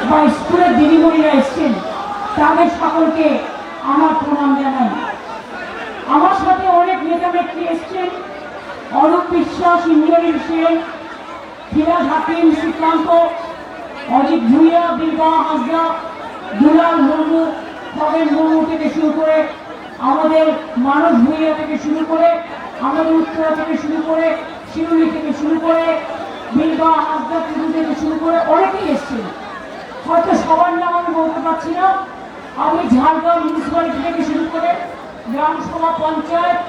বা স্কুলের দিদিমণিরা এসছেন, তাদের সকলকে আমার প্রণাম জানাই। আমার সাথে অনেক নেতা নেত্রী এসছেন, অরূপ বিশ্বাস, ইন্দ্রনীল সেন, ফিরাজ হাকিম, শ্রীকান্ত, অজিত ভুইয়া, বিলবা হাসদা, দুলাল মুর্মু, খগেন মুর্মু থেকে শুরু করে আমাদের মানব ভুইয়া থেকে শুরু করে আমাদের উত্তরা থেকে শুরু করে শিরুলি থেকে শুরু করে বিলবা হাসদা থেকে শুরু করে অনেকেই এসছেন। হয়তো সবার নাম আমি বলতে পারছি না। আমি ঝাড়গ্রাম মিউনিসিপ্যালিটি থেকে শুরু করে গ্রাম সভা, পঞ্চায়েত,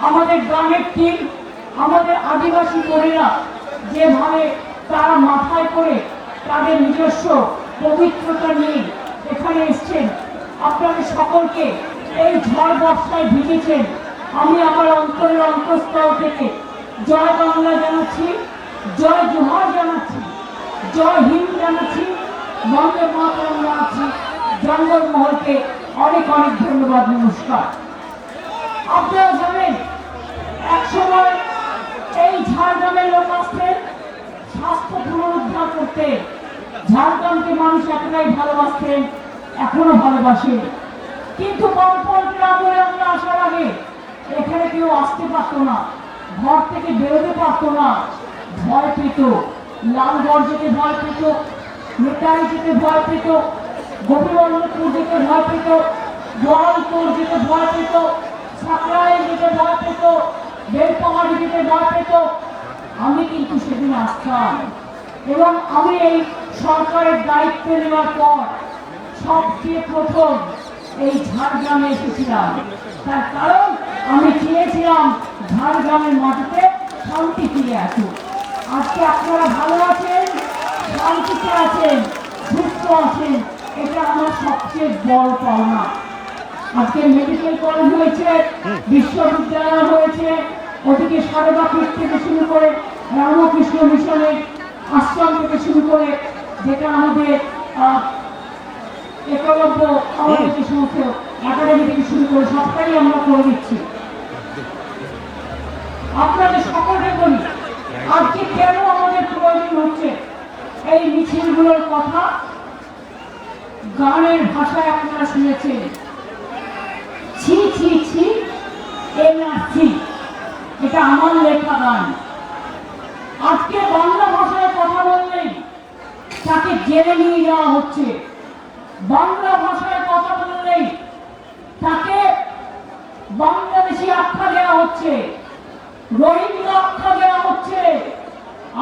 আমাদের গ্রামের টিম, আমাদের আদিবাসী কর্মীরা যেভাবে তারা মাথায় করে তাদের নিজস্ব পবিত্রতা নিয়ে এখানে এসছেন, আপনাদের সকলকে এই ঝড় বর্ষায় ভিজেছেন, আমি আমার অন্তরের অন্তঃস্থল থেকে জয় বাংলা জানাচ্ছি, জয় জোহার জানাচ্ছি, জয় হিন্দ জানাচ্ছি, বন্দে মাতরম জানাচ্ছি। জঙ্গলমহলকে অনেক অনেক ধন্যবাদ, নমস্কার। আপনারা জানেন একসময় এই ঝাড়গ্রামের লোক আসতেন স্বাস্থ্য পুনরুদ্ধার করতে। ঝাড়গ্রামকে মানুষ এতটাই ভালোবাসতেন, এখনো ভালোবাসে। কিন্তু কম্পন গ্রামে আমরা আসার আগে এখানে কেউ আসতে পারতো না, ঘর থেকে বেরোতে পারতো না, ভয় পেত। লালগড় যেতে ভয় পেত, নেতারি যেতে ভয় পেত, গোপীবল্লভপুর যেতে ভয় পেত, গোয়ালপুর যেতে ভয় পেত, সাকরাইল যেতে ভয় পেত, বেলপাহাড়ি যেতে ভয় পেত। আমি কিন্তু সেদিন আসতাম এবং আমি এই সরকারের দায়িত্ব নেওয়ার পর সবচেয়ে প্রথম এই ঝাড়গ্রামে এসেছিলাম। তার কারণ আমি চেয়েছিলাম ঝাড়গ্রামের মাটিতে শান্তি ফিরে আসুক। আজকে আপনারা ভালো আছেন, শান্তিতে আছেন, সুস্থ আছেন, এটা আমার সবচেয়ে বড় পাওনা। আজকে মেডিকেল কলেজ হয়েছে, বিশ্ববিদ্যালয় হয়েছে, ওদিকে সারদা পীঠ থেকে শুরু করে রামকৃষ্ণ মিশনের আশ্রম থেকে শুরু করে যেটা আমাদের একলব্য আমাদের সমস্ত একাডেমি থেকে শুরু করে সবটাই আমরা করে দিচ্ছি। আপনাদের সকলকে বলি আজকে কেন আমাদের প্রয়োজন হচ্ছে এই মিছিলগুলোর কথা। গানের ভাষায় আপনারা শুনেছেন, ছি ছি ছি এনআরসি, এটা আমার লেখা গান। আজকে বাংলা ভাষায় কথা বললেই তাকে জেলে নিয়ে যাওয়া হচ্ছে, বাংলা ভাষায় কথা বললেই তাকে বাংলাদেশি আখ্যা দেওয়া হচ্ছে, রোহিঙ্গা আখ্যা দেওয়া হচ্ছে।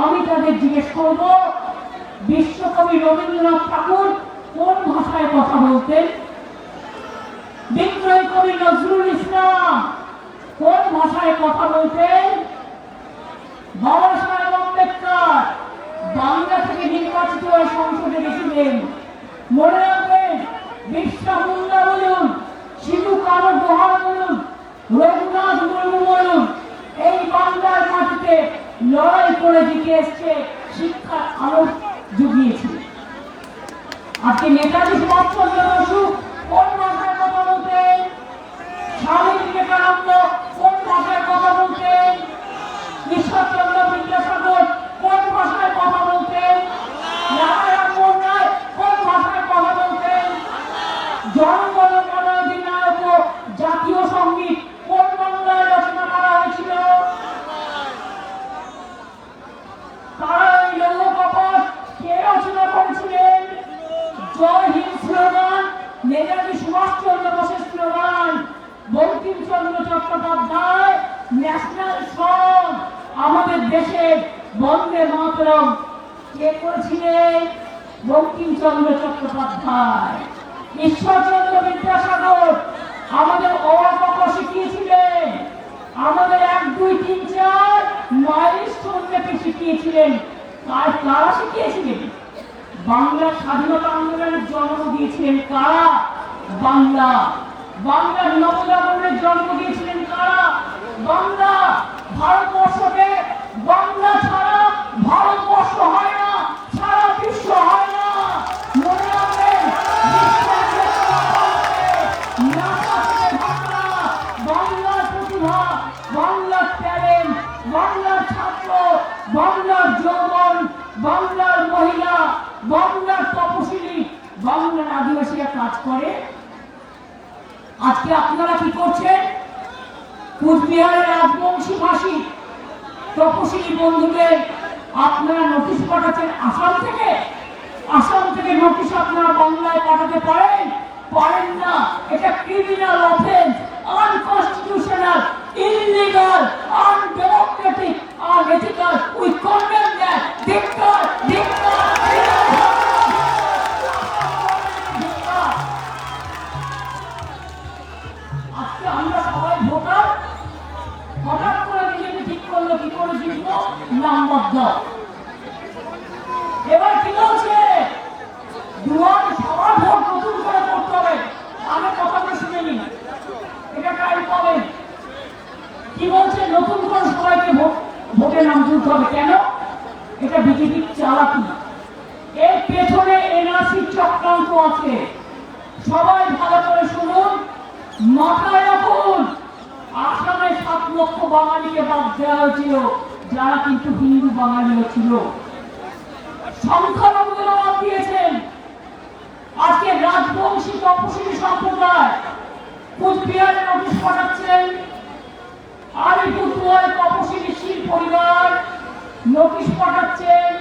আমি তাদের জিজ্ঞেস করব, বিশ্বকবি রবীন্দ্রনাথ ঠাকুর কোন ভাষায় কথা বলতেন? বিদ্রোহী কবি নজরুল ইসলাম কোন ভাষায় কথা বলতেন? বাবা সাহেব আম্বেদকর বাংলা থেকে নির্বাচিত হয়ে সংসদে গেছিলেন। মনে রাখবেন, বিরসা মুন্ডা বলুন, সিধু কানু গুহা বলুন, রঘুনাথ মুর্মু বলুন, এই বাংলার মাটিতে লড়াই করে জিতে এসছে, শিক্ষার আলো জুগিয়েছে। আজকে নেতাজি সুভাষচন্দ্র বসু কোন ভাষায় কথা বলতেন? স্বামী বিবেকানন্দ কোন ভাষায় কথা বলতেন? ঈশ্বরচন্দ্র বিদ্যাসাগর কোন ভাষায় কথা বলতেন? নারায়ণ মোহন রায় কোন ভাষায় কথা বলতেন? জনগণ মন অধিনায়ক জাতীয় সঙ্গীত কোন বাংলায় রচনা করা হয়েছিল? তারা এই লৌহ কপট কে রচনা করেছিলেন? জয় হিন্দ স্লোগান নেতাজি সুভাষচন্দ্র বোসের slogan, Bankimchandra Chattopadhyay national song, আমাদের দেশের বন্দে মাতরম কে করেছিলেন? বঙ্কিমচন্দ্র চট্টোপাধ্যায়। ঈশ্বরচন্দ্র বিদ্যাসাগর আমাদের অ ক খ শিখিয়েছিলেন, আমাদের 1 2 3 4 মাইলস্টোন মেপে শিখিয়েছিলেন। কারা শিখিয়েছিলেন? বাংলার স্বাধীনতা আন্দোলনের জন্ম দিয়েছিলেন কারা? বাংলা। বাংলার নবজাগরণের জন্ম দিয়েছিলেন কারা? বাংলা। ভারতবর্ষকে বাংলা ছাড়া ভারতবর্ষ হয় না, সারা বিশ্ব হয় না। মনে রাখবেন, বাংলার প্রতিভা, বাংলার ট্যালেন্ট, বাংলার ছাত্র, বাংলার যৌবন, বাংলার মহিলা, বাংলার তপশিলি বাংলার আদিবাসীরা কাজ করে। আজকে আপনারা কি করছেন? কুচবিহারের রাজবংশী ভাষী তপশিলি বন্ধুদের আপনারা নোটিশ পাঠাচ্ছেন আসাম থেকে। আসাম থেকে নোটিশ আপনারা বাংলায় পাঠাতে পারেন? পারেন না। এটা criminal offence, unconstitutional, illegal, undemocratic, unethical. We condemn that. ধিক্কার, ধিক্কার, আজকে আমরা সবাই ভোটার। হঠাৎ করে বিজেপি ঠিক করলো কি করে জিতবো? নামবদ্ধ। এবার কি বলছে? দুয়ার সবার ভোট নতুন করে করতে হবে। আমি কথাটা শুনে নিন, এটা টাইম পাবেন। কি বলছে? নতুন করে সবাইকে ভোটে নাম তুলতে হবে। কেন? এটা বিজেপির চালাকি। এর পেছনে এনআরসি চক্রান্ত আছে। সবাই ভালো করে শুনুন, মাথায় রাখুন। আসামে 7 লক্ষ বাঙালিকে বাদ দেওয়া হয়েছিল, যারা কিন্তু হিন্দু বাঙালিও ছিল। সংখ্যালঘুদের বাদ দিয়েছেন। আজকে রাজবংশী তপশিলি সম্প্রদায় কুচবিহারে নোটিশ পাঠাচ্ছেন। আলিপুরদুয়ারে তপশিলি শীল পরিবার নোটিশ পাঠাচ্ছেন।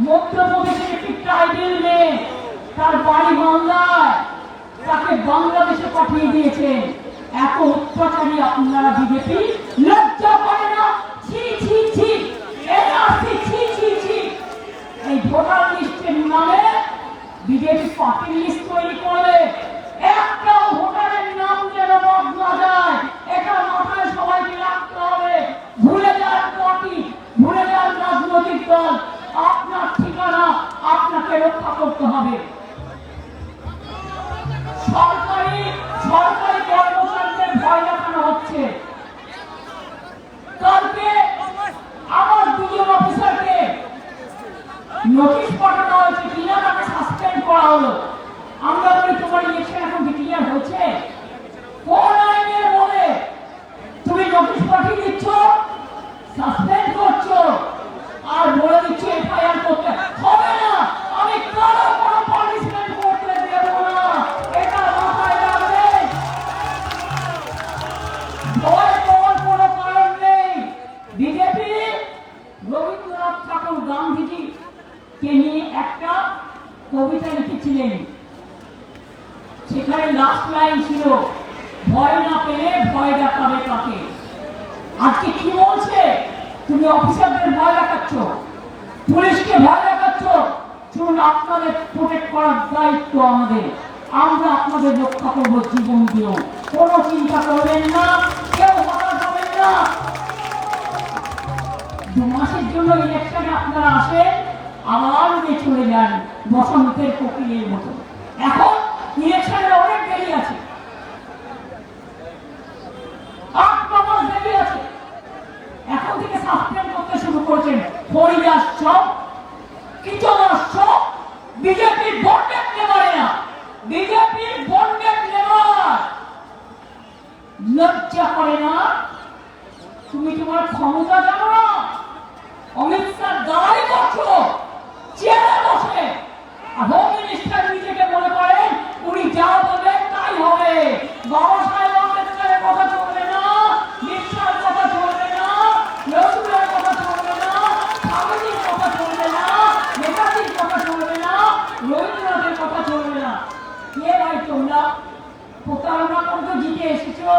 মধ্যপ্রদেশের একটি ট্রাইবেল মেয়ে, তার বাড়ি মালদায়, তাকে বাংলাদেশে পাঠিয়ে দিয়েছেন। এত অত্যাচারী আপনারা বিজেপি, লজ্জা করে না? ছি ছি ছি, এনআরসি ছি ছি ছি। এই ভোটার লিস্টের নামে বিজেপি পার্টি লিস্ট তৈরি করে একটাও ভোটারের নাম যেন বাদ না যায়, এটা মাথায় সবাইকে রাখতে হবে। ভুলে যান পার্টি, ভুলে যান রাজনৈতিক দল। আপনার ঠিকানা আপনাকে রক্ষা করতে হবে। সরকারি কর্মচারীদের ভয় দেখানো হচ্ছে। কালকে আমার 2 অফিসারকে নোটিশ পাঠানো হয়েছে, কিনা তাকে সাসপেন্ড করা হলো। আমরা বলি তোমার ইলেকশন এখন ডিক্লিয়ার হয়েছে? কোন আইনের বলে তুমি নোটিশ পাঠিয়ে দিচ্ছ, সাসপেন্ড করছো, আর বলে দিচ্ছ এফআইআর করতে হবে না? আমি কারো কোনো পানিশমেন্ট করতে দেব না, এটা মাথায় রাখবেন। ভয় পাওয়ার কোনো কারণ নেই। বিজেপি রবীন্দ্রনাথ ঠাকুর গান্ধীজি কে নিয়ে একটা কবিতা লিখেছিলেন। সেখানে লাস্ট লাইন ছিল, ভয় না পেলে ভয় দেখাবে কাকে। আজকে কি বলছে? তুমি অফিসারদের ভয় দেখাচ্ছ, পুলিশকে ভয় দেখাচ্ছ। শুনুন, আপনাদের প্রোটেক্ট করার দায়িত্ব আমাদের। আমরা আপনাদের রক্ষা করবো জীবন দিয়েও। কোনো চিন্তা করবেন না, কেউ হতাশ হবেন না। 2 মাসের জন্য ইলেকশনে আপনারা আসেন, আবার উড়ে চলে যান বসন্তের কোকিলের মতো। এখন ইলেকশনের অনেক দেরি আছে, 8 মাস দেরি আছে। এখন থেকে সাসপেন্ড করতে শুরু করেছেন। হরিদাস চক, কিচনার চক, বিজেপির বন্ডেড নেবারে না, বিজেপির বন্ডেড নেবার। লজ্জা করে না? তুমি তোমার ক্ষমতা জানো না? অমিত শাহ দাঁড়াই করছো চেয়ারে বসে। হোম মিনিস্টার নিজেকে মনে করেন উনি যা বলবেন তাই হবে। বাবা সাহেব আম্বেদকরের কথা চলবে না, মিশ্রার কথা চলবে না, নজরুলের কথা চলবে না, স্বামীজির কথা চলবে না, নেতাজির কথা চলবে না, রবীন্দ্রনাথের কথা চলবে না। কে ভাই তোমরা? প্রতারণা করতে জিতে এসেছো,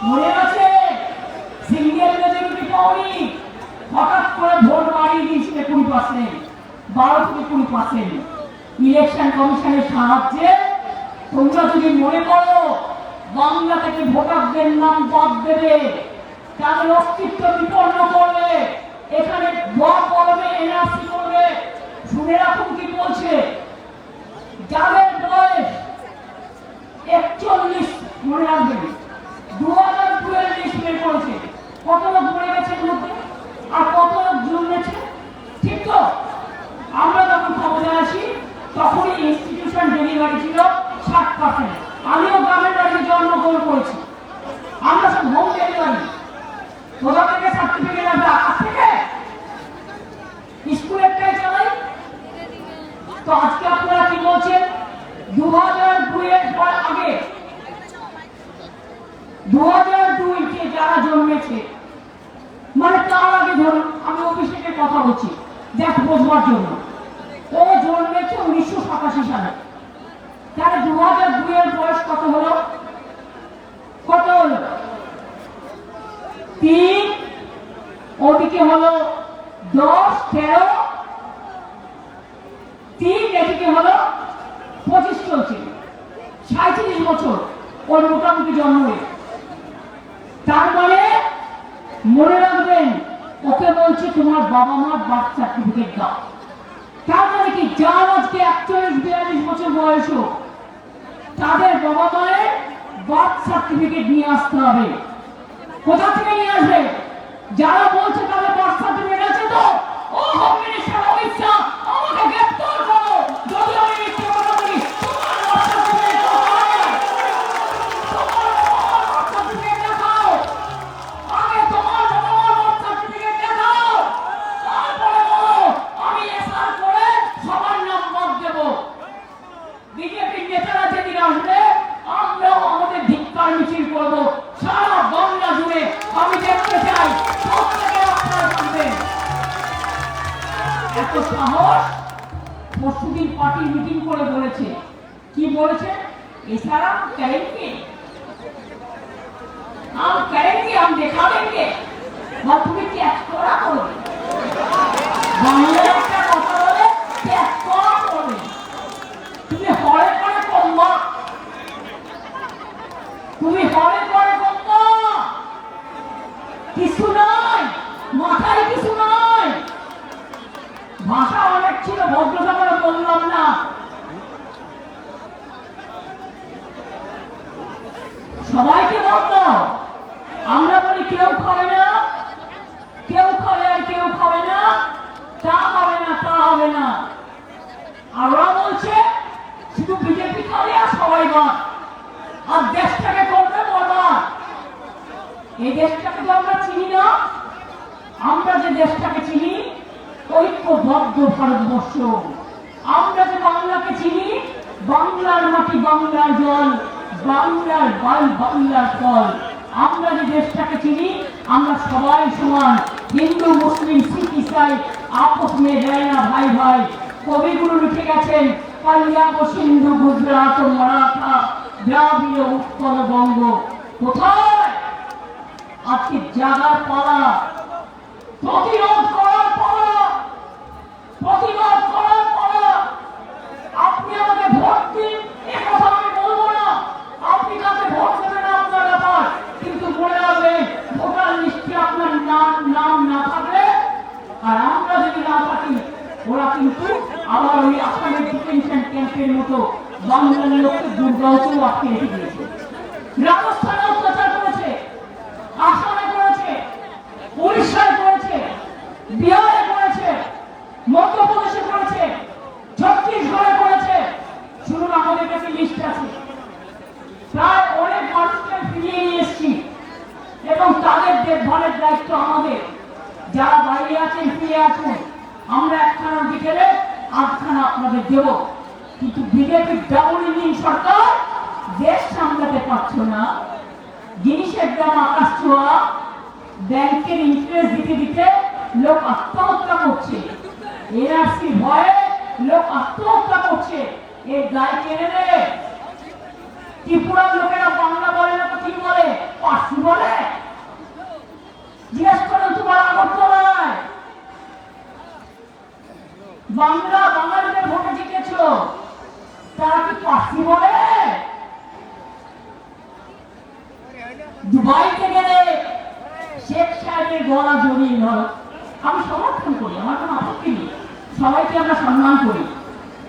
মনে আছে? সিঙ্গেল মেজরিটি পাওনি, হঠাৎ করে ভোট বাড়িয়ে দিয়েছিলে 20%, 12 থেকে 20%। ইলেকশন কমিশনের সাহায্যে তোমরা যদি মনে করো বাংলা থেকে ভোটারদের নাম বাদ দেবে, তাদের অস্তিত্ব বিপন্ন করবে, এখানে কলমে এনআরসি করবে, শুনে রাখুন কি বলছে। যাদের বয়স 41, মনে রাখবেন 2002 লিস্ট বের করেছে। কত লোক মরে গেছে এর মধ্যে, আর কত লোক জন্মেছে? ঠিক তো? আমরা যখন ক্ষমতায় আসি তখনই ইনস্টিটিউশন ডেলিভারি ছিল 60%। আমিও গ্রামের বাড়িতে জন্মগ্রহণ করেছি। আমরা সব হোম ডেলিভারি, কোথা থেকে সার্টিফিকেট আসবে? আকাশ থেকে? স্কুল একটাই চালাই। তো আজকে আপনারা কি বলছেন 2002-এর পর আগে 2002-তে যারা জন্মেছে মানে তার আগে ধরুন আমি অভিষেকের কথা বলছি দেখ বোঝবার জন্য ও জন্মেছে 1987 সালে তাহলে 2002-এর বয়স কত হলো 3 ওদিকে হলো 10 13 3 এদিকে হলো 25 চলছে 37 বছর ওর মোটামুটি জন্ম তার মানে মনে রাখবেন ওকে বলছে তোমার বাবা মার বার্থ সার্টিফিকেট দাও তার মানে কি যার আজকে 41-42 বছর বয়স তাদের বাবা মায়ের বার্থ সার্টিফিকেট নিয়ে আসতে হবে কোথা থেকে নিয়ে আসবে যারা বলছে তাদের বার্থ সার্টিফিকেট আছে তো ও হোম মিনিস্টার অমিত শাহ আমাকে গ্রেফতার করো যদি আমি মিথ্যে কথা বলি তোমার বার্থ সার্টিফিকেট দেখাও আগে তোমার বাবা মার বার্থ সার্টিফিকেট দেখাও তারপরে বলো আমি এসআর করে সবার নাম বাদ দেব বিজেপির নেতারা যেদিন আসবে আমরাও আমাদের ধিক্কার মিছিল করব সারা বাংলা জুড়ে আমি দেখতে চাই প্রত্যেকে আপনারা শুনবেন এত সাহস পরশুদিন পার্টি মিটিং করে বলেছে কি বলেছে এছাড়া करेंगे हम देखा देंगे और তুমি ট্যাক্স করা করবে বাংলা একটা কথা বলে ট্যাক্স করা করবে তুমি হরে করে কমবা তুমি হরে করে কমবা কিছু নাই মাথায় কিছু নাই ভাষা অনেক ছিল ভদ্রতা করে বললাম না সবাইকে বলতো আমরা বলি কেউ খাবে না কেউ খাবে আর কেউ খাবে না তা হবে না তা হবে না আর ওরা বলছে শুধু বিজেপি খাবে আর সবাই বাদ আর দেশটাকে করবে বরবাদ এই দেশটাকে তো আমরা চিনি না আমরা যে দেশটাকে চিনি ঐক্যবদ্ধ ভারতবর্ষ আমরা যে বাংলাকে চিনি বাংলার মাটি বাংলার জল বাংলার বাল বাংলার ফল আমরা যে দেশটাকে চিনি আমরা সবাই সমান হিন্দু মুসলিম শিখ ইসাই আপস মে रहना ভাই ভাই কবিগুরু লিখে গেছেন পাঞ্জাব সিন্ধু গুজরাট মারাঠা দ্রাবিড় উৎকল বঙ্গ কোথায় আজকে জাগার পালা প্রতিরোধ করার পালা প্রতিবাদ করার পালা আপনি আমাকে ভোট দিন এ কথা আমি বলবো না আপনি কাকে ভোট দেবেন আপনার ব্যাপার কিন্তু মনে রাখবেন ভোটার লিস্টে আপনার নাম না থাকলে আর আমরা যদি না থাকি ওরা কিন্তু আবার ওই আসামের ডিটেনশন ক্যাম্পের মতো বাংলার লোককে দুর্গাওতেও আটকে রেখে দিয়েছে রাজস্থানে অত্যাচার করেছে আসামে করেছে উড়িষ্যায় করেছে বিহারে করেছে মধ্যপ্রদেশে করেছে ছত্তিশগড়ে করেছে শুনুন আমাদের কাছে লিস্ট আছে প্রায় অনেক মানুষকে ফিরিয়ে নিয়ে এসেছি এবং তাদের দেখভালের দায়িত্ব আমাদের যারা বাইরে আছেন ফিরে আসুন আমরা একখানা বিকেলে 8খানা আপনাদের দেব কিন্তু বিজেপির ডাবল ইঞ্জিন সরকার দেশ সামলাতে পারছো না জিনিসের দাম আকাশ ছোঁয়া ব্যাংকের ইন্টারেস্ট দিতে দিতে লোক আত্মহত্যা করছে এনআরসি ভয়ে লোক আত্মহত্যা করছে এই দায় কেড়ে নেবে ত্রিপুরার লোকেরা বাংলা বলে না তো কি বলে পার্সি বলে জিজ্ঞেস করেন তোমার আগরতলায় বাংলা বাঙালিদের ভোটে জিতেছ তারা কি পার্সি বলে দুবাইতে গেলে শেখ সাহেবের গলা জড়িয়ে ধরো আমি সমর্থন করি আমার কোনো আপত্তি নেই সবাইকে আমরা সম্মান করি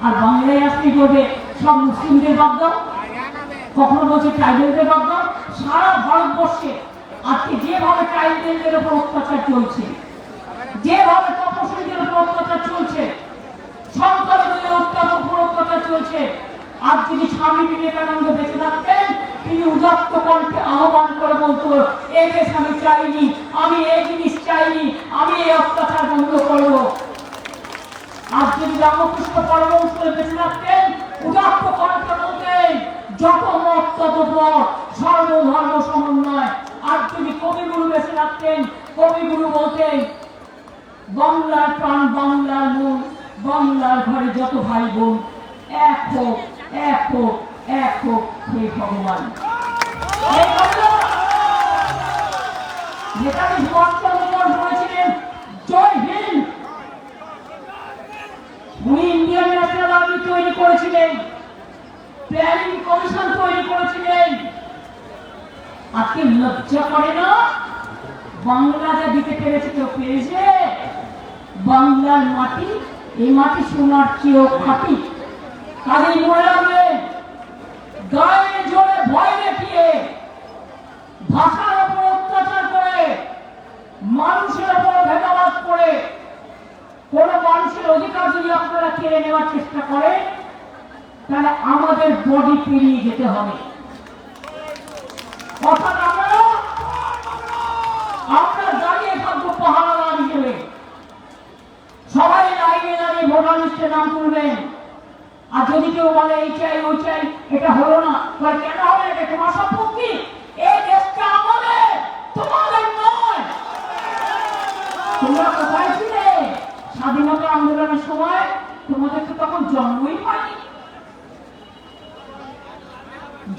আর বাংলায় আসলে করবে সব মুসলিমদের বাদ দাও কখনো বলছে ট্রাইবেলদের বাদ দাও সারা ভারতবর্ষে আজকে যেভাবে ট্রাইবেলদের উপর অত্যাচার চলছে যেভাবে তপশিলীদের উপর অত্যাচার চলছে সংখ্যালঘুদের উপর অত্যাচার চলছে আজ যদি স্বামী বিবেকানন্দ বেঁচে থাকতেন তিনি উদাত্ত কণ্ঠে আহ্বান করে বলতো এই দেশ আমি চাইনি আমি এই জিনিস চাইনি আমি এই অত্যাচার বন্ধ করবো আজ যদি রামকৃষ্ণ পরমহংস বেঁচে থাকতেন যত মত তত পথ, সর্বধর্ম সমন্বয়। আর যদি কবিগুরু বেঁচে রাখতেন, কবিগুরু বলতেন বাংলার প্রাণ, বাংলার মন, বাংলার ঘরে যত ভাই বোন, এক হোক, এক হোক, এক হোক হে ভগবান। নেতাজি সুভাষচন্দ্র বলেছিলেন জয় হিন্দ। উনি ইন্ডিয়ান ন্যাশনাল আর্মি তৈরি করেছিলেন, প্ল্যানিং কমিশন তৈরি করেছিলেন। আজকে লজ্জা করে না? বাংলাটা দিতে পেরেছে, কেউ পেয়েছে? বাংলার মাটি, এই মাটি সোনার চেয়েও খাঁটি। কাজেই মনে রাখবেন, গায়ে জোরে ভয় দেখিয়ে, ভাষার উপর অত্যাচার করে, মানুষের উপর ভেদাভেদ করে কোন মানুষের অধিকার যদি আপনারা কেড়ে নেওয়ার চেষ্টা করেন, তাহলে আমাদের বডি পেরিয়ে যেতে হবে। অর্থাৎ আমরা দাঁড়িয়ে থাকবো পাহারাদার হিসেবে। সবাই লাইনে দাঁড়িয়ে ভোটার লিস্টে নাম তুলবেন। আর যদি কেউ বলে এই চাই ওই চাই, এটা হলো না, কেন হবে? এটা তোমার সম্পত্তি, এই দেশটা আমাদের, তোমাদের নয়। তোমরা কোথায় ছিলে স্বাধীনতা আন্দোলনের সময়? তোমাদের তো তখন জন্মই হয়নি,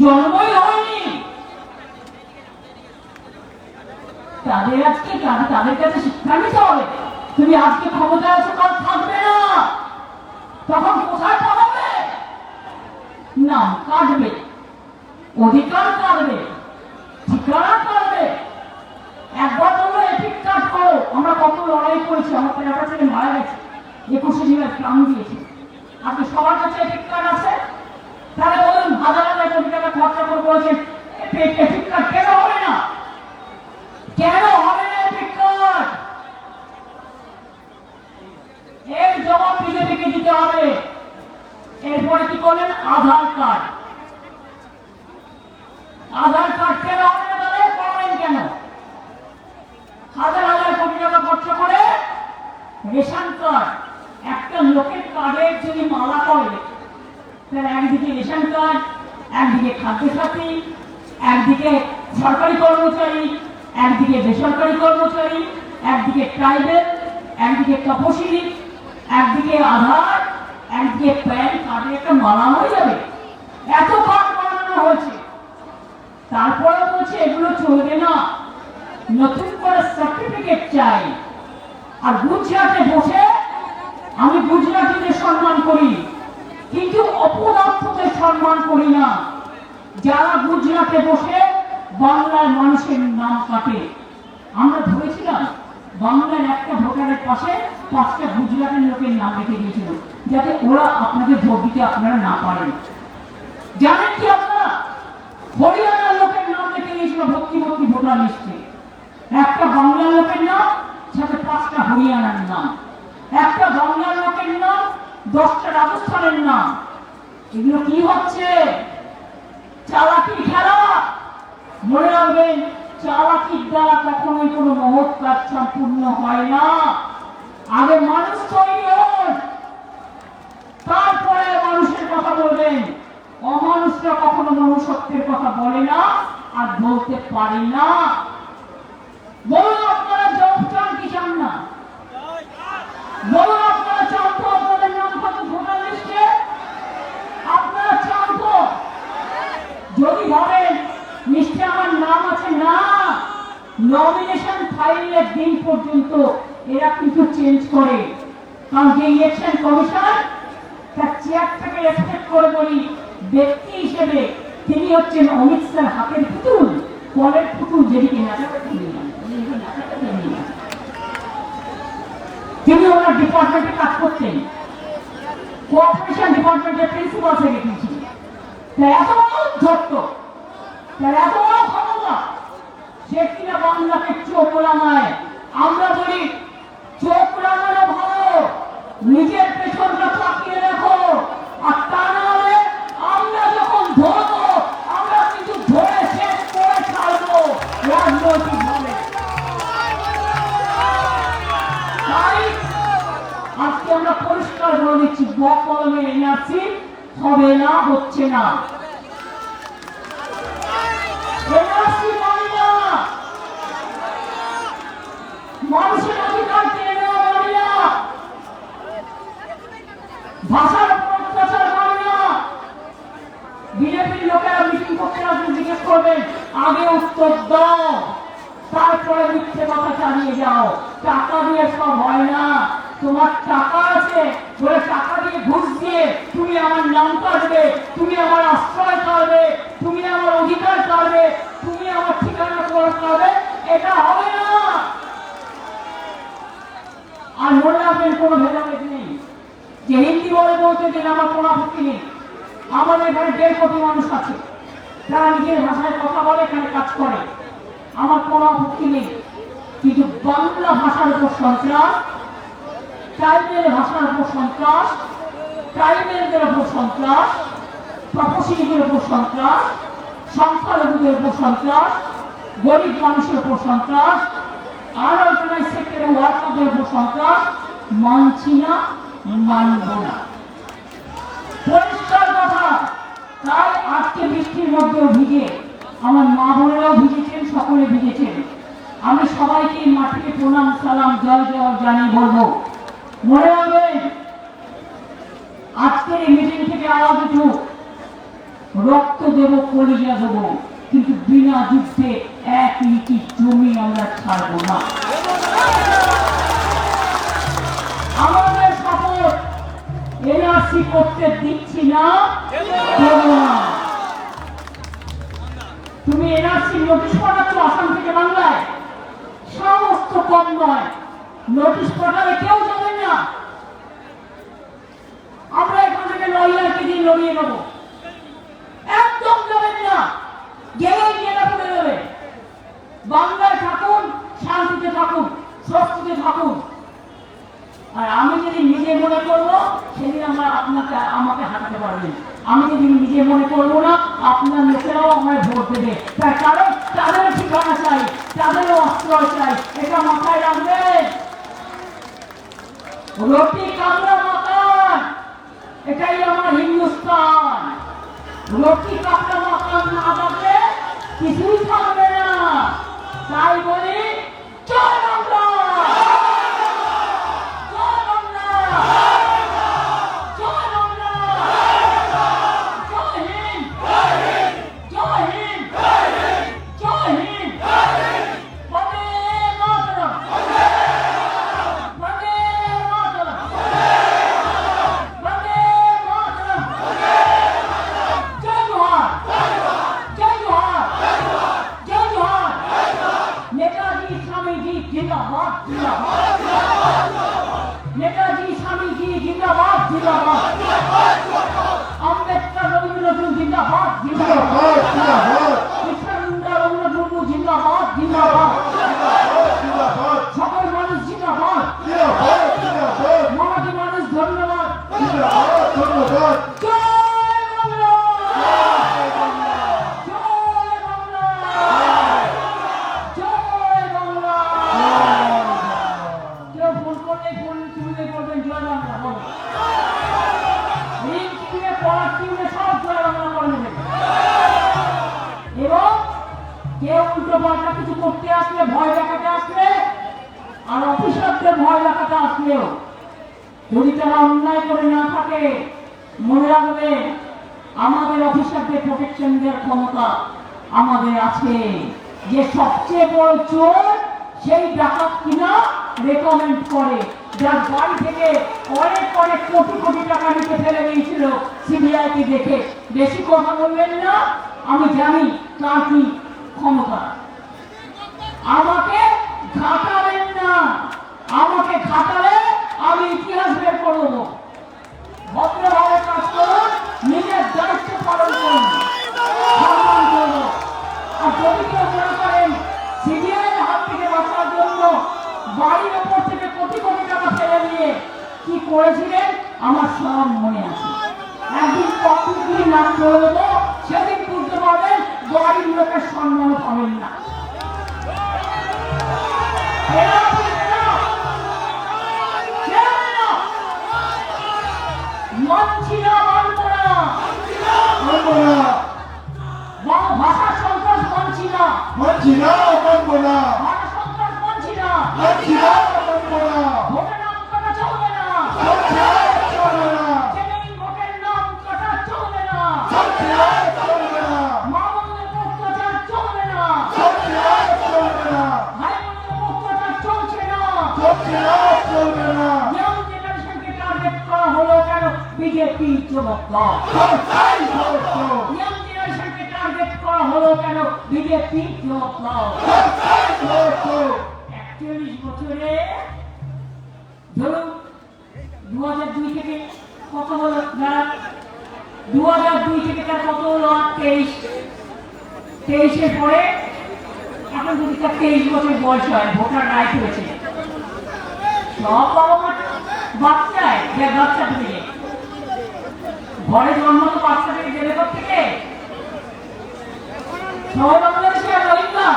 জন্মই হয়নি। তাদের আজকে তাদের কাছে শিক্ষা নিতে হবে। তুমি আজকে ক্ষমতায় আছো, কাল থাকবে না, তখন কোথায় পাবে? নাম কাটবে, অধিকার কাটবে, ঠিকানা কাটবে। একবার তোমরা এপিক কাট করো। আমরা কত লড়াই করেছি, আমার পেলাটা ছেলে মারা গেছে, 21শে জুলাই প্রাণ দিয়েছে। আপনি সবার কাছে এপিক কার্ড আছে? তাহলে বলুন, হাজার হাজার কোটি টাকা খরচা করে বলেছেন, এপিক কার্ড কেন হবে না? কেন হবে না এপিক কার্ড? এর জবাব বিজেপিকে দিতে হবে। এরপরে কি করলেন? আধার কার্ড। আধার কার্ড কেন হবে না? তাহলে করবেন কেন? হাজার হাজার কোটি টাকা খরচা করে রেশন কার্ড, একটা লোকের কার্ডের যদি মালা করে, তাহলে একদিকে রেশন কার্ড, একদিকে খাদ্য সাথী, একদিকে সরকারি কর্মচারী, একদিকে বেসরকারি কর্মচারী, একদিকে ট্রাইবেল, একদিকে তপশিলি, একদিকে আধার, একদিকে প্যান কার্ডের একটা মালা হয়ে যাবে। এত কার্ড বানানো হয়েছে, তারপরে বলছে এগুলো চলবে না, নতুন করে সার্টিফিকেট চাই। আর গুজরাটে বসে, আমি গুজরাটিদের সম্মান করি, কিন্তু অপদার্থদের সম্মান করি না, যারা গুজরাটে বসে বাংলার মানুষের নাম কাটে। আমরা ধরেছিলাম বাংলার একটা ভোটারের পাশে 5টা গুজরাটের লোকের নাম রেখে দিয়েছিল, যাতে ওরা আপনাদের ভোট দিতে আপনারা না পারেন। জানেন কি আপনারা? হরিয়ানার লোকের নাম রেখে দিয়েছিল ভর্তি ভোটার লিস্টে। একটা বাংলার লোকের নাম, সাথে 5টা হরিয়ানার নাম। একটা বাংলার লোকের নাম, 10টা রাজস্থানের নাম। এগুলো কি হচ্ছে? চালাকি খেলা। মনে রাখবেন, চালাকির দ্বারা কখনোই কোনো মহৎ কাজ সম্পূর্ণ হয় না। আগে মানুষ তৈরি হন, তারপরে মানুষের কথা বলবেন। অমানুষরা কখনো মনুষ্যত্বের কথা বলে না, আর বলতে পারে না। বলুন আপনারা জব চান কি চান না? বলুন আপনারা চান তো আপনাদের নাম থাকুক ভোটার লিস্টে? আপনারা চান তো? যদি ভাবেন লিস্টে আমার নাম আছে, না, নমিনেশন ফাইলের দিন পর্যন্ত এরা কিন্তু চেঞ্জ করে। কারণ যে ইলেকশন কমিশন তার চেয়ারটাকে রেসপেক্ট করে বলি, ব্যক্তি হিসেবে তিনি হচ্ছেন অমিত শাহ হাতের পুতুল, কলের পুতুল, যেদিকে তিনি ওনার ডিপার্টমেন্টে কাজ করতেন, কোঅপারেশন ডিপার্টমেন্টের প্রিন্সিপাল সেক্রেটারি ছিলেন। তাই এত বড় ধরত, তাই এত বড় ক্ষমতা, সে কিনা বাংলাকে চোখ রাঙায়। আমরা বলি চোখ রাঙানো ভালো, নিজের পেছনটা তাকিয়ে দেখো। আর তা না হলে আমরা যখন ধরবো, আমরা কিন্তু ধরে শেষ করে ছাড়বো রাজনৈতিক ভাবে। তাই আজকে আমরা পরিষ্কার বলে দিচ্ছি, বক কলমে এনআরসি হবে না, হচ্ছে না। এনআরসি মানি না, মানুষের অধিকার কেড়ে নেওয়া মানি না, ভাষার উপর অত্যাচার মানি না। বিজেপির লোকেরা মিটিং করতে আসলে জিজ্ঞেস করবেন, আগে উত্তর দাও, তারপরে মিথ্যে কথা চালিয়ে যাও। টাকা দিয়ে সব হয় না। তোমার টাকা আছে বলে টাকা দিয়ে ঘুষ দিয়ে তুমি আমার নাম কাটবে, তুমি আমার আশ্রয় কাটবে, তুমি আমার অধিকার কাটবে, তুমি আমার ঠিকানা কাটবে, এটা হবে না। আর মনে রাখবেন, কোনো ভেদাভেদ নেই। যে হিন্দি বলে বলতে দিন, আমার কোনো আপত্তি নেই। আমাদের এখানে 1.5 কোটি মানুষ আছে, তারা নিজের ভাষায় কথা বলে, এখানে কাজ করে, আমার কোনো আপত্তি নেই। কিন্তু বাংলা ভাষার উপর সন্ত্রাস, ট্রাইবেল ভাষার উপর সন্ত্রাস, ট্রাইবেলদের উপর সন্ত্রাস, তপশিলীদের উপর সন্ত্রাস, সংখ্যালঘুদের উপর সন্ত্রাস, গরিব মানুষের উপর সন্ত্রাস, আনঅর্গানাইজ সেক্টরের ওয়ার্কারদের উপর সন্ত্রাস মানছি না, মানব না। পরিষ্কার কথা। তাই আজকে বৃষ্টির মধ্যেও ভিজে আমার মা বোনেরাও ভিজেছেন, সকলে ভিজেছেন। আমি সবাইকে মাটিতে প্রণাম, সালাম, জয় জয় জানিয়ে বলবো, মনে রাখবেন, আজকের এই মিটিং থেকে আওয়াজ উঠুক, রক্ত দেব, কলিজা দেব, কিন্তু বিনা যুদ্ধে 1 ইঞ্চি জমি আমরা ছাড়বো না। আমাদের শপথ, এনআরসি করতে দিচ্ছি না, দেব না। তুমি এনআরসি নোটিশ পাঠাচ্ছ আসাম থেকে বাংলায়, সমস্ত কম নয়, নোটিশ পাঠালে কেউ যাবেন না। আমরা এখান থেকে লয়ারকে দিয়ে লড়িয়ে নেবো, একদম যাবেন না। গেলেই গেলা পড়ে যাবে। বাংলায় থাকুন, শান্তিতে থাকুন, স্বস্তিতে থাকুন। আর আমি যদি নিজে মনে করবো, সেদিন আমরা আমাকে হাঁটাতে পারবেন। আমি যদি নিজে মনে করবো না, আপনার লোকেরাও আমায় ভোট দেবে। তার কারণ তাদেরও ঠিকানা চাই, তাদেরও আশ্রয় চাই, এটা মাথায় রাখবেন। রুটি কামড়া মাকান, এটাই আমার হিন্দুস্তান। রুটি কামড়া মাকান না থাকলে কিছুই থাকবে না। তাই বলি, জয় বাংলা, জয় বাংলা, জয় বাংলা, জয় হিন্দ, জয় হিন্দ, জয় হিন্দ, বন্দে মাতরম, বন্দে মাতরম, বন্দে মাতরম, জয় জোহার, জয় জোহার, জয় জোহার। নেতাজি স্বামীজি জিন্দাবাদ, জিন্দাবাদ, নেতাজি স্বামীজি জিন্দাবাদ, জিন্দাবাদ, আম্বেদকর রবীন্দ্রনাথ জিন্দাবাদ, জিন্দাবাদ, কৃষ্ণচন্দ্র রঘুনাথ মুর্মু জিন্দাবাদ, জিন্দাবাদ, সকল মানুষ জিন্দাবাদ, মামাটি মানুষ ধন্যবাদ, জয় বাংলা, জয় বাংলা, জয় বাংলা। কেউ ফোন করলে ফোন তুলে বলবেন জয় বাংলা, বলো। রিং টিউনে, পড়ার টিউনে সব জয় বাংলা করে নেবেন। এবং কেউ উল্টো পাল্টা কিছু করতে আসলে, ভয় দেখাতে আসলে, আর অফিসারদের ভয় দেখাতে আসলেও যদি তারা অন্যায় করে না থাকে, মনে রাখবে, আমাদের অফিসারদের প্রোটেকশন দেওয়ার ক্ষমতা আমাদের আছে। যে সবচেয়ে বড় চোর সেই ডাকাত কিনা রেকমেন্ড করে, যার বাড়ি থেকে অনেক অনেক কোটি কোটি টাকা নিতে ফেলে গিয়েছিল সিবিআইকে দেখে। বেশি কথা বলবেন না, আমি জানি তার কি ক্ষমতা। আমাকে ঘাটাবেন না, আমাকে ঘাটালে আমি ইতিহাস বের করব। ভদ্রভাবে কাজ করুন, নিজের দায়িত্ব পালন করুন, সম্মান করুন। আর যদি কেউ মনে করেন সিবিআই হাত থেকে বাঁচার জন্য বাড়ির ওপর থেকে কোটি কোটি টাকা ফেলে দিয়ে কি করেছিলেন, আমার সব মনে আছে। একদিন কতগুলি নাম করে দেবো, সেদিন বুঝতে পারবেন বাড়ির লোকের সম্মান পাবেন না। মানছি না, মানব না, ভাষার সন্ত্রাস মানছি মানছি না, মানবো না, গণসংকট মানছি না, মানছি না, মানবো না, ভোটের নাম কাটা চলবে না, চলছে না, চলবে না, জেনুইন ভোটের নাম কাটা চলবে না, চলছে না, চলবে না, মা বোনদের অত্যাচার চলবে না, চলছে না, চলবে না, ভাই বোনদের অত্যাচার চলছে না, চলছে না, চলবে না, ইয়াং জেনারেশনকে টার্গেট করা হলো কেন? বিজেপি জবাব দাও। সরকার সত্য, ইয়াং জেনারেশনকে টার্গেট করা হলো কেন? বিজেপি জবাব দাও। সরকার সত্য, 41 বছরে ধরুন 2002 থেকে কত হলো? 2002 থেকে তার কত হলো? 23 পরে এখন যদি তার 23 বছর বয়স হয়, ভোটার রাইট হয়েছে, সব বাবা মা বাচ্চায় যে বাচ্চা থেকে ঘরে জন্মানো বাচ্চা থেকে জেলে থেকে সবাই বাংলাদেশে রোহিঙ্গা।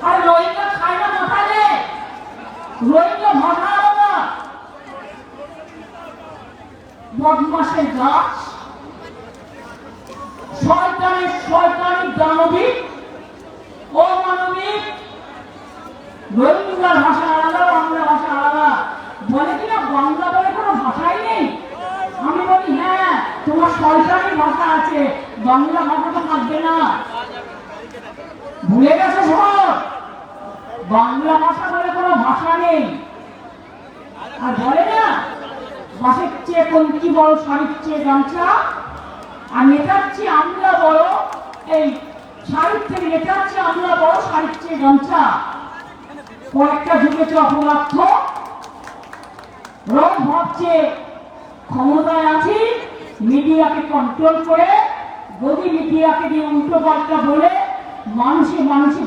আর রোহিঙ্গা খায় না মাথা নেই, রোহিঙ্গা ভাষা আলাদা, বদমাসের গাছ, শয়তানি দানবিক, অমানবিক। রোহিঙ্গার ভাষা আলাদা, বাংলা ভাষা আলাদা। বলে কিনা বাংলা বলে কোনো ভাষাই নেই। আমি বলি হ্যাঁ, তোমার শয়তানি ভাষা আছে, বাংলা ভাষা তো থাকবে না। ভুলে গেছো সব, বাংলা ভাষা বলে কোনো ভাষা নেই। আর বলে না বাসের চেয়ে কঞ্চি বড়, শাড়ির চেয়ে গামছা, আর নেতার চেয়ে আমরা বড়, এই শাড়ির থেকে নেতার চেয়ে আমরা বড়, শাড়ির চেয়ে গামছা। কয়েকটা ঢুকেছে অপদার্থ, রোগ ভাবছে ক্ষমতায় আছি, মিডিয়াকে কন্ট্রোল করে, গদি মিডিয়াকে দিয়ে উল্টো পাল্টা বলে মানুষে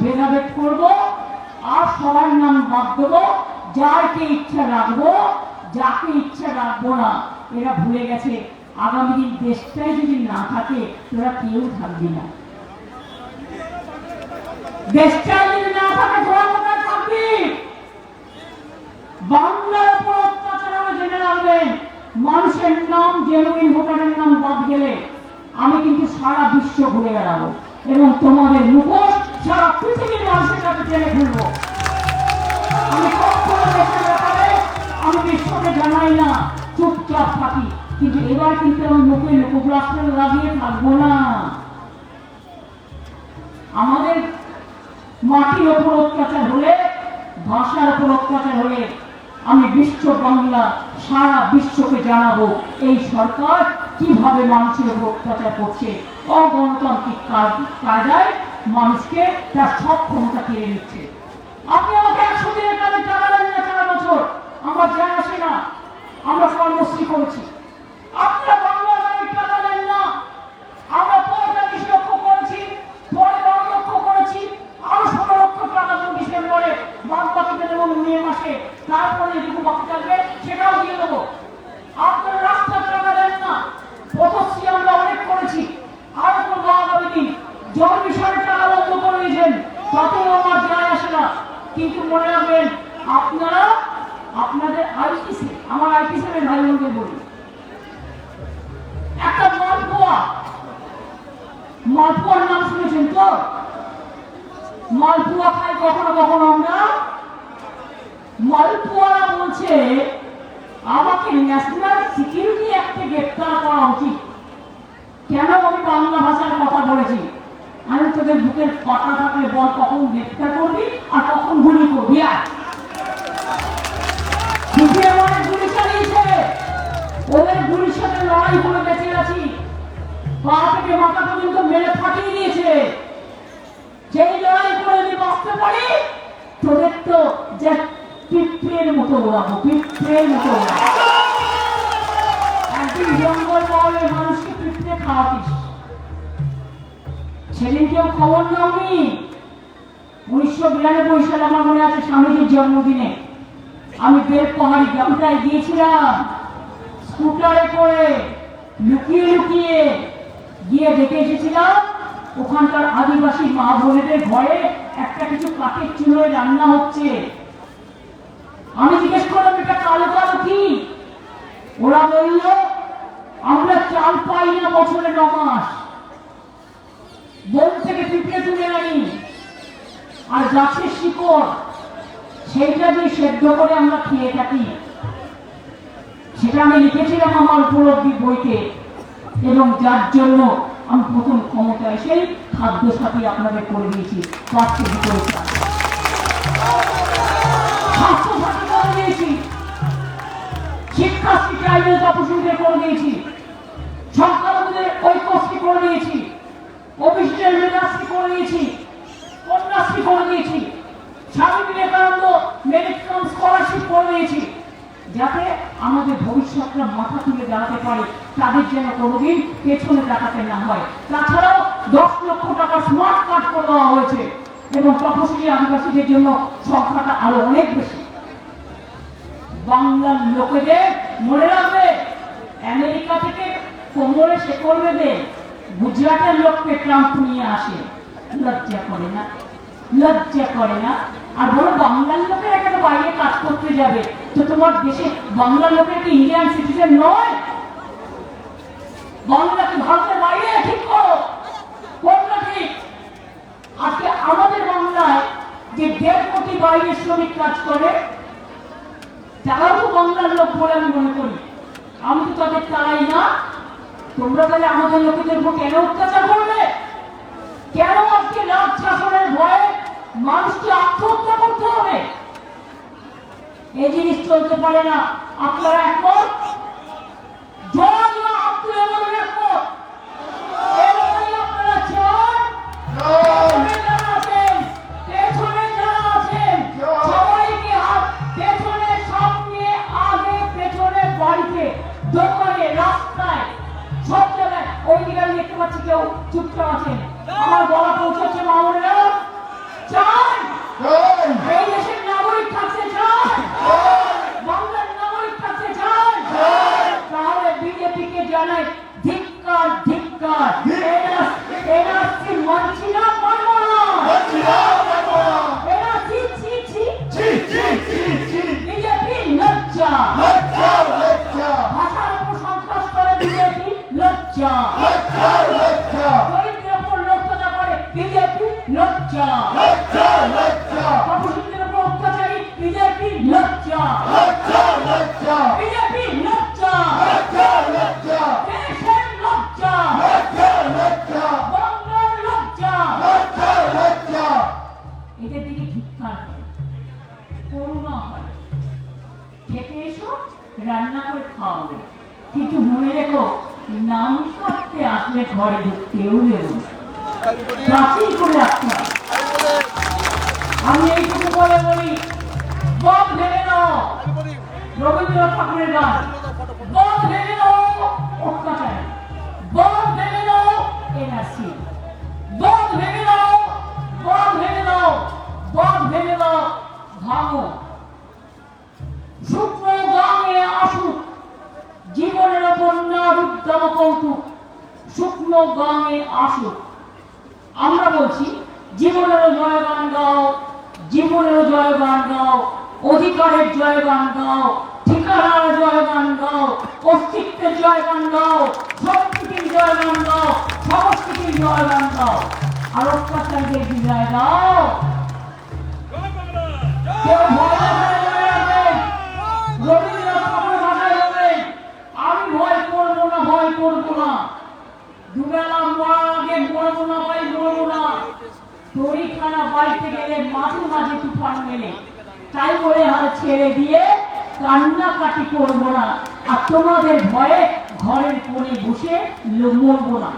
ভেদাভেদ করবো, আর সবার নাম বাদ দেবো, যাকে ইচ্ছা রাখবো, যাকে ইচ্ছা রাখবো না। এরা ভুলে গেছে আগামী দিন দেশটাই যদি না থাকে তোরা কেউ থাকবি না। দেশটাই যদি না থাকে তোরা কোথায় থাকবি? বাংলার উপর অত্যাচার হবে জেনে রাখবেন। মানুষের নাম, জেনুইন ভোটারের নাম বাদ গেলে আমি কিন্তু সারা বিশ্ব ঘুরে বেড়াবো এবং তোমাদের মুখোশ সারা পৃথিবীর মানুষের কাছে টেনে খুলবো। আমি কখনো দেশের ব্যাপারে আমি বিশ্বকে জানাই না, চুপচাপ থাকি, কিন্তু এবার কিন্তু আমি মুখে লোকপ্রাস্ত্র লাগিয়ে থাকবো না। আমাদের মাটির ওপর অত্যাচার হলে, ভাষার ওপর অত্যাচার হলে আমি বিশ্ব বাংলা সারা বিশ্বকে জানাবো এই সরকার কিভাবে মানুষের উপর অত্যাচার করছে, অগণতান্ত্রিক কায়দায় মানুষকে তার সব ক্ষমতা কেড়ে নিচ্ছে। আপনি আমাকে 100 দিনের কাজে টাকা দেন না, 4 বছর আমার যায় আসে না, আমরা কর্মশ্রী করেছি। আপনারা বাংলার বাড়ির টাকা দেন না, আমরা 45 লক্ষ করেছি, পরে 10 লক্ষ করেছি, আরো 16 লক্ষ টাকা ডিসেম্বরে বাদ বাকিতে দেবো মে মাসে, তারপরে যেটুকু বাকি থাকবে সেটাও দিয়ে দেবো। আপনারা রাস্তার টাকা দেন না, পথশ্রী আমরা অনেক করেছি, আরো করবো আগামী দিন। জল মিশনের টাকা বন্ধ করে দিয়েছেন, তাতেও আমার যায় আসে না। কিন্তু মনে রাখবেন আপনারা আপনাদের আইটিসি, আমার আইটিসি ভাই বোনকে বলি, একটা মালপোয়ার নাম শুনেছেন তো? মালপোয়া খাই কখনো কখনো আমরা। মালপোয়ারা বলছে আমাকে ন্যাশনাল সিকিউরিটি অ্যাক্টে গ্রেপ্তার করা উচিত। কেন আমি বাংলা ভাষার কথা বলেছি? আমি তোদের বুকের পাতা থাকলে বল কখন গ্রেপ্তার করবি আর কখন গুলি করবি। আর গুলি চালিয়েছে, ওদের গুলির সাথে লড়াই করে বেঁচে আছি, পা থেকে মাথা পর্যন্ত মেরে ফাটিয়ে দিয়েছে। সেই লড়াই করে যদি বাঁচতে পারি, তোদের তো যে পিঁপড়ের মতো ওড়াবো, পিঁপড়ের মতো ওড়াবো। একদিন জঙ্গল মহলে মানুষকে পিঁপড়ে খাওয়াতিস, সেদিন কেউ খবর নাওনি। 1992 সালে আমার মনে আছে, স্বামীজির জন্মদিনে আমি বেলপাহাড়ি গ্রামটায় গিয়েছিলাম স্কুটারে করে, লুকিয়ে লুকিয়ে গিয়ে দেখে এসেছিলাম ওখানকার আদিবাসী মা বোনেদের ঘরে একটা কিছু কাঠের চুলোয় রান্না হচ্ছে। আমি জিজ্ঞেস করলাম এটা কালো কালো কি? ওরা বলল আমরা চাল পাই না বছরে 9 মাস, বন থেকে পিঁপড়ে তুলে আনি, আর গাছের শিকড় সেইটা দিয়ে সেদ্ধ করে আমরা খেয়ে থাকি। সেটা আমি লিখেছিলাম আমার উপলব্ধি বইতে, এবং যার জন্য আমি প্রথম ক্ষমতায় সেই খাদ্য সাথী আপনাদের করে দিয়েছি। 5 কেজি করে চাল, স্বাস্থ্য সাথী করে দিয়েছি, শিক্ষাশ্রী ট্রাইবেল তপশিলীদের করে দিয়েছি, সংখ্যালঘুদের ঐক্যশ্রী করে দিয়েছি, অফিসিয়াল মেধাশ্রী করে দিয়েছি, কন্যাশ্রী করে দিয়েছি, Swami Vivekananda merit cum scholarship করে দিয়েছি, যাতে আমাদের ভবিষ্যৎটা মাথা তুলে দাঁড়াতে পারে, তাদের যেন কোনোদিন পেছনে তাকাতে না হয়। তাছাড়াও 10 লক্ষ টাকা স্মার্ট কার্ড করে দেওয়া হয়েছে, এবং তপশিলি আদিবাসীদের জন্য সংখ্যাটা আরো অনেক বেশি। বাংলার লোকেদের মনে রাখবে, আমেরিকা থেকে কোমরে শেকড় বেঁধে গুজরাটের লোককে ট্রাম্প নিয়ে আসে, লজ্জা করে না? লজ্জা করে না? আর বলো বাংলার লোকের এখানে বাইরে কাজ করতে যাবে, তো তোমার দেশে বাংলার লোকের কি ইন্ডিয়ান সিটিজেন নয়? বাংলা কি ভারতের বাইরে? ঠিক করো, কোনটা ঠিক? আজকে আমাদের বাংলায় যে 1.5 কোটি বাইরে শ্রমিক কাজ করে, তারাও তো বাংলার লোক বলে আমি মনে করি। আমি তো তাদের তারাই না। তোমরা তাহলে আমাদের লোকেদের উপর কেন অত্যাচার করবে? কেন আজকে রাজ শাসনের ভয়ে মানুষকে আত্মহত্যা করতে হবে? এই জিনিস চলতে পারে না। আপনারা একমত? জয় জয় আব্দুল আমাদের একমত? এবারে আপনারা চান? পেছনে যারা আছেন, পেছনে যারা আছেন, সবাইকে হাত, পেছনে, সামনে, আগে, পেছনে, বাড়িতে, দোকানে, রাস্তায়, সব জায়গায়। ওই দিকে আমি দেখতে পাচ্ছি কেউ চুপচাপ আছেন। আমার গলা পৌঁছাচ্ছে মামুনেরা? চান এই দেশের নাগরিক থাকতে চান? বাংলার নাগরিক থাকতে চান? তাহলে বিজেপিকে জানাই ধিক্কার, ধিক্কার। এনআরসি মানছি না, মানব না। এনআরসি ছি ছি, বিজেপি লজ্জা। ভাষার উপর সন্ত্রাস করে বিজেপি লজ্জা। দরিদ্রের উপর লজ্জা করে বিজেপি লজ্জা। তপশিলীদের উপর অত্যাচারী বিজেপি লজ্জা। বিজেপি লজ্জা। দেশের লজ্জা। বাংলার লজ্জা। এদের দিকে ধিক্কার হয়, করুণা হয়। খেতে এসো, রান্না করে খাওয়াবে, কিন্তু মনে রেখো নাম করতে আসলে ঘরে ঢুকতেও দেবো না, প্রাচীর করে রাখতে হবে। আমি এইটুকু বলে বলি, বধ ভেবে নাও, রবীন্দ্রনাথ ঠাকুরের গান, বধ ভেবে নাও অত্যাচার, বধ ভেবে নাও এনআরসি, বধ ভেবে নাও, বধ ভেবে নাও, বধ ভেবে নাও ভাঙো। শুকনো গাঙে আসুক জীবনের বন্যার উদ্যম কৌতুক, শুকনো গাঙে আসুক। আমরা বলছি জীবনেরও জয়গান গাও, জীবনেরও জয়গান গাও, অধিকারের জয়গান গাও, ঠিকানার জয়গান গাও, অস্তিত্বের জয়গান গাও, সংস্কৃতির জয়গান গাও, সংস্কৃতির জয়গান গাও, আর অত্যাচারীদের বিজয় দাও। কেউ ভয় দেখায় মনে রাখবেন, রবীন্দ্রনাথ ঠাকুরের ভাষায় বলবেন, আমি ভয় করবো না, ভয় করবো না, দুবেলা মরার আগে মরবো না, ভাই মরবো না, তরিখানা বাড়িতে গেলে মাঝে মাঝে তুফান মেলে, তাই বলে হাল ছেড়ে দিয়ে কান্নাকাটি করবো না, আর তোমাদের ভয়ে ঘরের কোণে বসে মরবো না।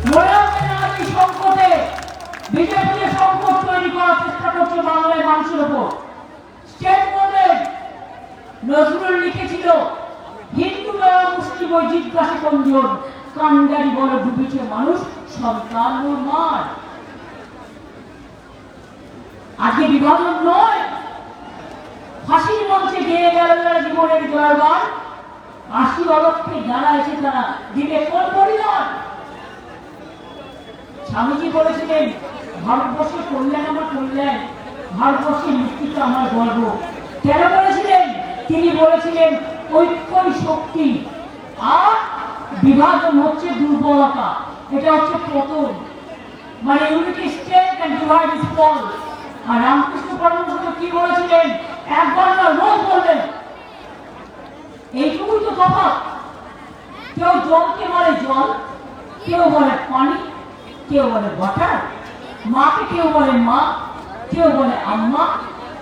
মনে রাখবেন, আজ এই সংকটে বিজেপি সংকট তৈরি করার চেষ্টা করছে বাংলার মানুষের উপর। স্টেট বোর্ডের নজরুল লিখেছিল, হিন্দু বা মুসলিম ওই জিজ্ঞাসা কোনজন, কান্ডারি বলে ডুবেছে মানুষ সন্তান ও মার। আজকে বিভাজন নয়, ফাঁসির মঞ্চে গিয়ে গেল জীবনের জয়গান, 80 অলক্ষে যারা এসে তারা দিবে কোন পরিবার। স্বামীজি বলেছিলেন, ভারতবর্ষের কল্যাণ আমার কল্যাণ, ভারতবর্ষের মৃত্যুটা আমার গর্ব। কেন বলেছিলেন? তিনি বলেছিলেন ঐক্যই শক্তি, আর বিভাজন হচ্ছে দুর্বলতা, এটা হচ্ছে পতন। মানে unity strength and divide is fall. আর রামকৃষ্ণ পরমহংস কি বলেছিলেন? একবার না রোজ বললেন। এইটুকুই তো তফাৎ। কেউ জলকে বলে জল, কেউ বলে পানি, কেউ বলে ওয়াটার, মাকে কেউ বলে মা, কেউ বলে আম্মা,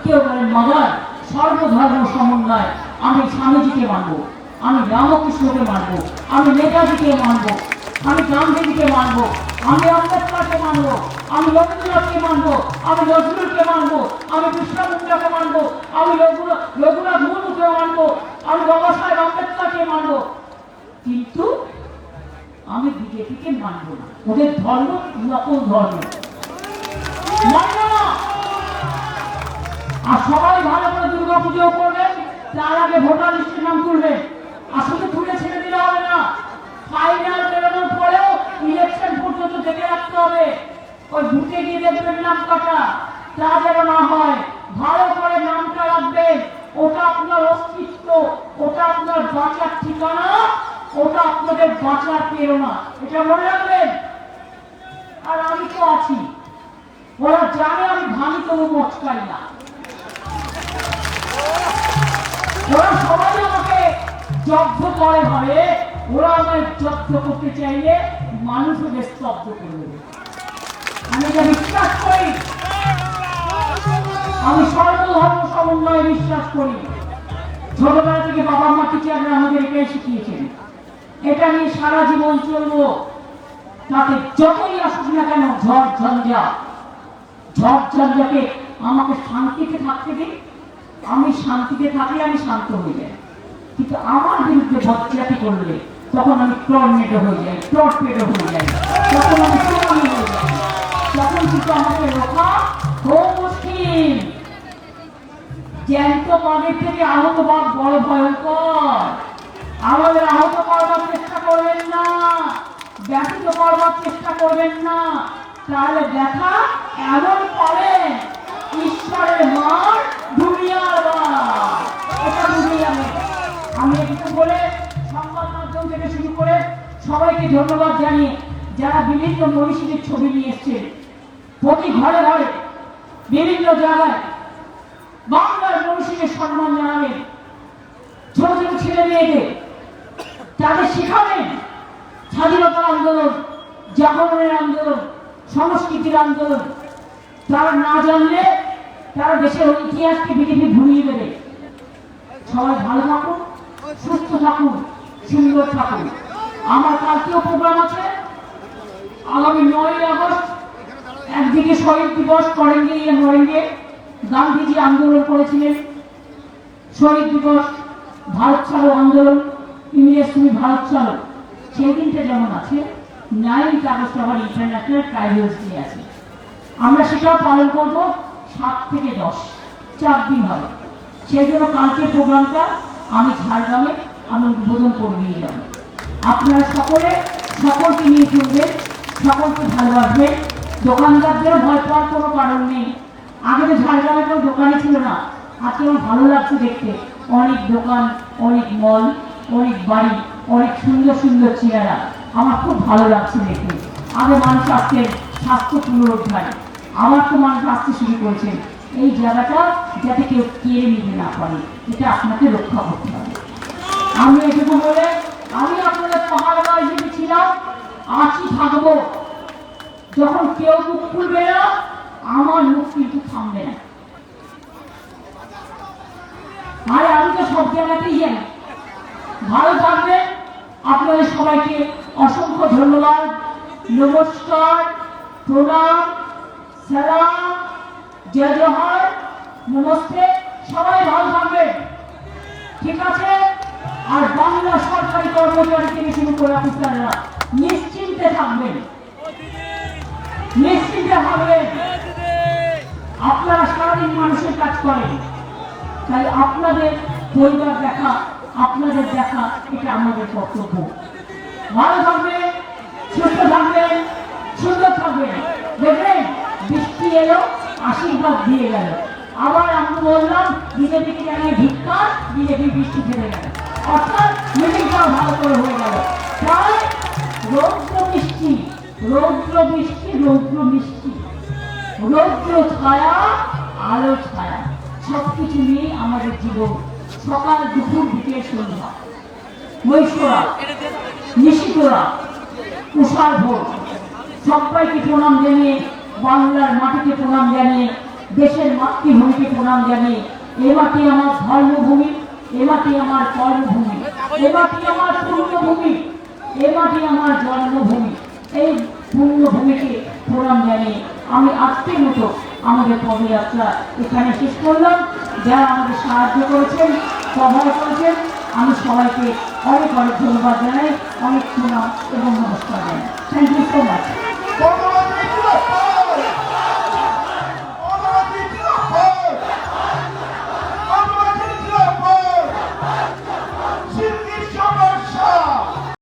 কেউ বলে মাদার। সর্বধর্ম সমন্বয়। আমি স্বামীজিকে মানবো, আমি রামকৃষ্ণকে মানবো, আমি নেতাজিকে মানবো, আমি গান্ধীজিকে মানবো, আমি আম্বেদকরকে মানবো, আমি রবীন্দ্রনাথকে মানবো, আমি নজরুলকে মানবো, আমি বিরসা মুন্ডাকে মানবো, আমি রঘুনাথ মুর্মুকে মানবো, আমি বাবা সাহেব আম্বেদকরকে মানবো। কিন্তু আমি বিজেপিকে মানবো না। ওদের ধর্ম নকল ধর্ম, মানবো না। আর সবাই ভালো করে দুর্গা পুজো করবেন, তার আগে ভোটার লিস্টের নাম তুলবেন। আর শুধু তুলে ছেড়ে দিলে হবে না, ফাইনাল বেরোনোর পরেও ইলেকশন পর্যন্ত দেখে রাখতে হবে। ওই বুথে গিয়ে দেখবেন নাম কাটা, তা যেন না হয়। ভালো করে নামটা রাখবেন। ওটা আপনার অস্তিত্ব, ওটা আপনার বাঁচার ঠিকানা, ওটা আপনাদের বাঁচার প্রেরণা, এটা মনে রাখবেন। আর আমি তো আছি, ওরা জানে আমি ভাঙি তবু মচকাই না। ওরা সবাই আমাকে জব্দ করে ভাবে, ওরা আমায় জব্দ করতে চাইলে মানুষ ওদের স্তব্ধ করে দেবে। আমি এটা বিশ্বাস করি। আমি সর্বধর্ম সমন্বয়ে বিশ্বাস করি। ছোটবেলা থেকে বাবা মা টিচাররা আমাদের এটাই শিখিয়েছেন। এটা নিয়ে সারা জীবন চলবো। তাতে যতই আসুক না কেন ঝড় ঝঞ্ঝাকে আমাকে শান্তিতে থাকতে দিন। আমি শান্তিতে থাকলে আমি শান্ত হয়ে যাই। কিন্তু আমার বিরুদ্ধে বজ্জাতি করলে তখন আমি টর্নেডো হয়ে যাই, টর্পেডো হয়ে যাই, তখন আমি সুনামি হয়ে যাই। তখন কিন্তু আমাকে রোখা খুব মুশকিল। জ্যান্ত বাঘের থেকে আহত বাঘ বড় ভয়ঙ্কর। আমাদের আহত করবার চেষ্টা করবেন না, ব্যথিত করবার চেষ্টা করবেন না। তাহলে দেখা এমন পাবেন ঈশ্বরের মার দুনিয়ার মার। এটা বুঝেই আমি একটু বলে সংবাদ মাধ্যম থেকে শুরু করে সবাইকে ধন্যবাদ জানিয়ে যারা বিভিন্ন মনীষীদের ছবি নিয়ে এসছেন। প্রতি ঘরে ঘরে বিভিন্ন জায়গায় বাংলার মনীষীদের সম্মান জানাবেন। ছোট ছোট ছেলে মেয়েদের তাদের শিখাবেন স্বাধীনতার আন্দোলন, জাগরণের আন্দোলন, সংস্কৃতির আন্দোলন। তারা না জানলে তারা দেশের ইতিহাসকে বিজেপি ভুলিয়ে দেবে। সবাই ভালো থাকুন, সুস্থ থাকুন, সুন্দর থাকুন। আমার কালকেও প্রোগ্রাম আছে আগামী 9 আগস্ট। একদিকে শহীদ দিবস করেঙ্গে ইয়ে মরেঙ্গে, গান্ধীজি আন্দোলন করেছিলেন। শহীদ দিবস, ভারত ছাড়ো আন্দোলন, ইংরেজ তুমি ভারত ছাড়ো। সেই দিনটা যেমন আছে, 9 আগস্ট আবার ইন্টারন্যাশনাল ট্রাইবালস ডে আছে। আমরা সেটাও পালন করবো 7 থেকে 10, 4 দিন হবে। সেই জন্য কালকের প্রোগ্রামটা আমি ঝাড়গ্রামে আমি উদ্বোধন করে নিয়ে যাব। আপনারা সকলকে নিয়ে চলবেন, সকলকে ভালোবাসবেন। দোকানদারদেরও ভয় পাওয়ার কোনো কারণ নেই। আগে তো ঝাড়গ্রামে কোনো দোকানই ছিল না। আজকে আমার ভালো লাগছে দেখতে, অনেক দোকান, অনেক মল, অনেক বাড়ি, অনেক সুন্দর সুন্দর চেহারা। আমার খুব ভালো লাগছে দেখতে। আগে মানুষ আসতেন স্বাস্থ্য পুনরুদ্ধার, আমার তো মানুষ আসতে শুরু করেছেন। এই জায়গাটা যাতে কেউ কেড়ে নিতে না পারে, এটা আপনাকে রক্ষা করতে হবে। আমি এটুকু বলে আমি আপনাদের পাহাড়বা হিসেবে ছিলাম, আছি, থাকবো। যখন কেউ মুখ খুলবে না, আমার মুখ কিন্তু থামবে না। আরে আমি তো সব জায়গাতেই জানি। ভালো থাকবেন। আপনাদের সবাইকে অসংখ্য ধন্যবাদ, নমস্কার, প্রণাম, সালাম, জয় জোহার, নমস্তে। সবাই ভালো থাকবেন, ঠিক আছে? আর বাংলা সরকারি কর্মচারী থেকে শুরু করে অফিসাররা নিশ্চিন্তে থাকবেন, নিশ্চিন্তে থাকবেন। আপনারা সারাদিন মানুষের কাজ করেন, তাই আপনাদের পরিবার দেখা, আপনাদের দেখা, এটা আমাদের কর্তব্য। ভালো থাকবেন, সুস্থ থাকবেন, সুন্দর থাকবেন। দেখবেন বৃষ্টি এলো, আশীর্বাদ দিয়ে গেল। আবার আমি বললাম বিজেপিকে জানিয়ে ধিক্কার, বিজেপি বৃষ্টি ফেলে গেল, অর্থাৎ মিটিংটাও ভালো করে হয়ে গেল। তাই রৌদ্র বৃষ্টি রৌদ্র বৃষ্টি রৌদ্র মিষ্টি, রৌদ্র ছায়া আলো ছায়া, সবকিছু নিয়ে আমাদের জীবন। সকাল দুপুর বিকেল সন্ধ্যা, মৈশরা নিশিতরা উষার ভোর, সবাইকে প্রণাম জানিয়ে, বাংলার মাটিকে প্রণাম জানিয়ে, দেশের মাতৃভূমিকে প্রণাম জানিয়ে, এ মাটি আমার ধর্মভূমি, এ মাটি আমার কর্মভূমি, এ মাটি আমার পুণ্যভূমি, এ মাটি আমার জন্মভূমি। এই পুণ্যভূমিকে প্রণাম জানিয়ে আমি আজকের মতো আমাদের পদযাত্রা এখানে শেষ করলাম। যারা আমাদের সাহায্য করেছেন, সহায় করেছেন, আমি সবাইকে অনেক অনেক ধন্যবাদ জানাই, অনেক প্রণাম এবং নমস্কার জানাই।